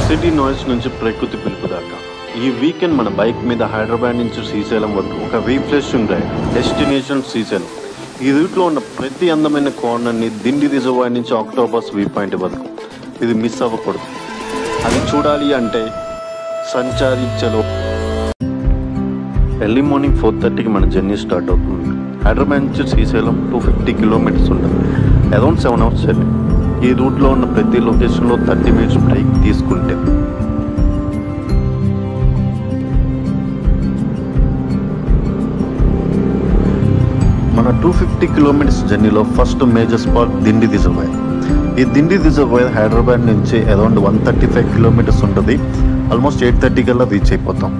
City noise నుంచి ప్రకృతి పిలుపు దాకా ఈ వీకెండ్ మన బైక్ మీద హైదరాబాద్ నుంచి శ్రీశైలం వరకు ఒక రీఫ్రెషింగ్ రైడ్. డెస్టినేషన్ శ్రీశైలం. ఈ రూట్లో ఉన్న ప్రతి అందమైన కార్నర్ని దిండి రిజర్వాయర్ నుంచి ఆక్టోపస్ వ్యూ పాయింట్ వరకు ఇది మిస్ అవ్వకూడదు. అది చూడాలి అంటే సంచారి చలో. ఎర్లీ మార్నింగ్ 4:30కి మన జర్నీ స్టార్ట్ అవుతుంది. హైదరాబాద్ నుంచి శ్రీశైలం 250 కిలోమీటర్స్ ఉంటుంది. Around 7 hours journey. ఈ రూట్లో ఉన్న ప్రతి లొకేషన్లో 30 minutes బ్రేక్ తీసుకుంటే మన 250 కిలోమీటర్స్ జర్నీలో first major spot Dindi reservoir. ఈ దిండి రిజర్వాయర్ హైదరాబాద్ నుంచి అరౌండ్ 135 కిలోమీటర్స్ ఉంటుంది. ఆల్మోస్ట్ 8:30 కల్లా రీచ్ అయిపోతాం.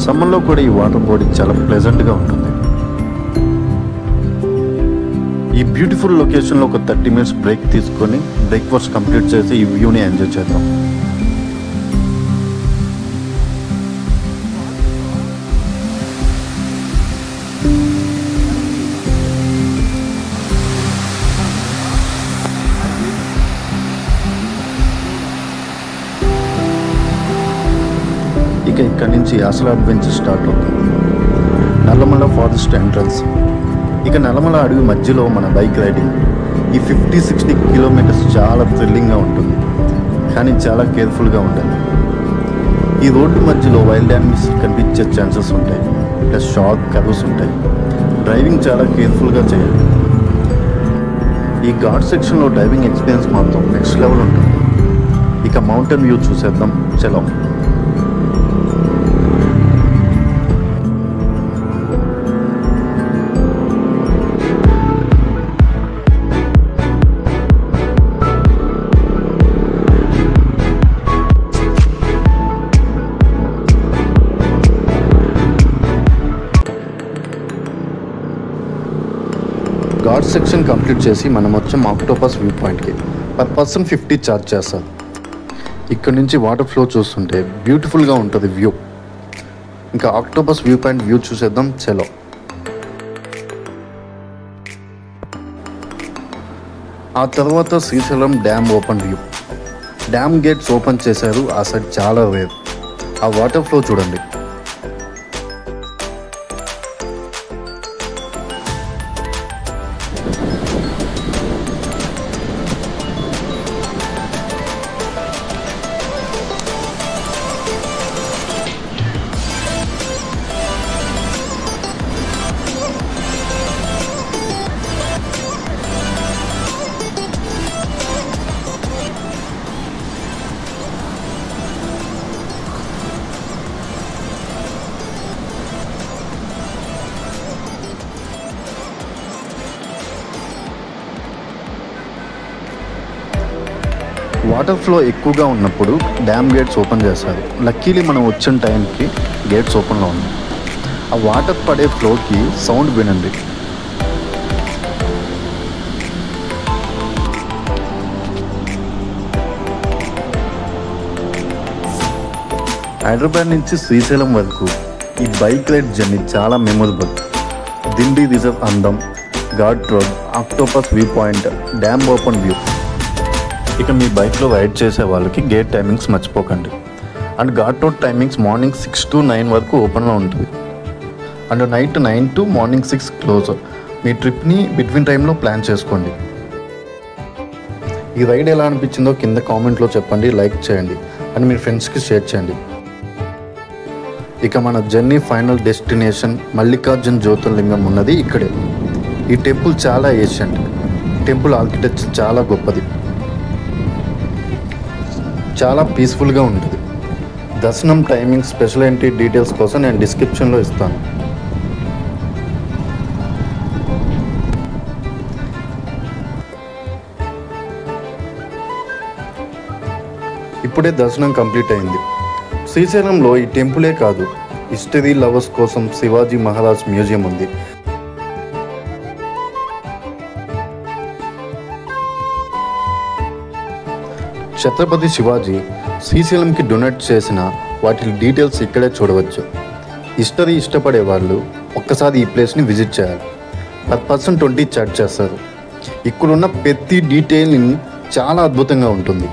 సమ్మర్లో కూడా ఈ వాటర్ బాడీ చాలా ప్లెజెంట్గా ఉంటుంది. ఈ బ్యూటిఫుల్ లొకేషన్లో ఒక 30 minutes బ్రేక్ తీసుకొని బ్రేక్ఫాస్ట్ కంప్లీట్ చేసి ఈ వ్యూని ఎంజాయ్ చేద్దాం. ఇక ఇక్కడ నుంచి అసలు అడ్వెంచర్ స్టార్ట్ అవుతుంది. Nallamala forest entrance. ఇక నల్లమల అడవి మధ్యలో మన బైక్ రైడింగ్. ఈ 50-60 కిలోమీటర్స్ చాలా థ్రిల్లింగ్గా ఉంటుంది, కానీ చాలా కేర్ఫుల్గా ఉండాలి. ఈ రోడ్డు మధ్యలో వైల్డ్ యానిమల్స్ కనిపించే ఛాన్సెస్ ఉంటాయి, ప్లస్ షార్ప్ కర్వ్స్ ఉంటాయి. డ్రైవింగ్ చాలా కేర్ఫుల్గా చేయాలి. ఈ ఘాట్ సెక్షన్లో డ్రైవింగ్ ఎక్స్పీరియన్స్ మాత్రం నెక్స్ట్ లెవెల్ ఉంటుంది. ఇక మౌంటైన్ వ్యూ చూసేద్దాం చలో. ఘాట్ సెక్షన్ కంప్లీట్ చేసి మనం వచ్చాం ఆక్టోపస్ వ్యూ పాయింట్కి. పర్ పర్సన్ 50 ఛార్జ్ చేస్తారు. ఇక్కడ నుంచి వాటర్ ఫ్లో చూస్తుంటే బ్యూటిఫుల్గా ఉంటుంది వ్యూ. ఇంకా ఆక్టోపస్ వ్యూ పాయింట్ వ్యూ చూసేద్దాం చలో. ఆ తర్వాత Srisailam dam open view. Dam gates open చేశారు. ఆ సైడ్ చాలా వేవ్. ఆ వాటర్ ఫ్లో చూడండి. వాటర్ ఫ్లో ఎక్కువగా ఉన్నప్పుడు డ్యామ్ గేట్స్ ఓపెన్ చేస్తారు. లక్కీలీ మనం వచ్చిన టైంకి గేట్స్ ఓపెన్లో ఉన్నాయి. ఆ వాటర్ పడే ఫ్లోకి సౌండ్ వినండి. హైదరాబాద్ నుంచి శ్రీశైలం వరకు ఈ బైక్ రైడ్ జర్నీ చాలా మెమొరబుల్. దిండి రిజర్వ్ అందం, ghat road, octopus view point, dam open view. ఇక మీ బైక్లో రైడ్ చేసే వాళ్ళకి గేట్ టైమింగ్స్ మర్చిపోకండి. And ghat road timings morning 6 to 9 వరకు ఓపెన్లో ఉంటుంది. And night 9 to morning 6 close. మీ ట్రిప్ని బిట్వీన్ టైంలో ప్లాన్ చేసుకోండి. ఈ రైడ్ ఎలా అనిపించిందో కింద కామెంట్లో చెప్పండి, లైక్ చేయండి అండ్ మీ ఫ్రెండ్స్కి షేర్ చేయండి. ఇక మన జర్నీ ఫైనల్ డెస్టినేషన్ మల్లికార్జున జ్యోతిర్లింగం ఉన్నది ఇక్కడే. ఈ టెంపుల్ చాలా ఏషియంట్. టెంపుల్ ఆర్కిటెక్చర్ చాలా గొప్పది, చాలా పీస్ఫుల్గా ఉంటుంది. దర్శనం టైమింగ్, స్పెషల్ ఎంట్రీ డీటెయిల్స్ కోసం నేను డిస్క్రిప్షన్లో ఇస్తాను. ఇప్పుడే దర్శనం కంప్లీట్ అయింది. శ్రీశైలంలో ఈ టెంపులే కాదు, హిస్టరీ లవర్స్ కోసం శివాజీ మహారాజ్ మ్యూజియం ఉంది. ఛత్రపతి శివాజీ శ్రీశైలంకి డొనేట్ చేసిన వాటి డీటెయిల్స్ ఇక్కడే చూడవచ్చు. హిస్టరీ ఇష్టపడే వాళ్ళు ఒక్కసారి ఈ ప్లేస్ని విజిట్ చేయాలి. పర్ పర్సన్ 20 చార్జ్ చేస్తారు. ఇక్కడున్న ప్రతి డీటెయిల్ని చాలా అద్భుతంగా ఉంటుంది.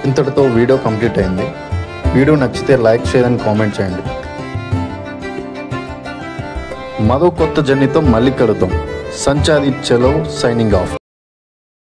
ఇంతటితో వీడియో కంప్లీట్ అయింది. వీడియో నచ్చితే లైక్, షేర్ అండ్ కామెంట్ చేయండి. మరో కొత్త జర్నీతో మళ్ళీ కలుద్దాం. సంచారి చలో సైనింగ్ ఆఫ్.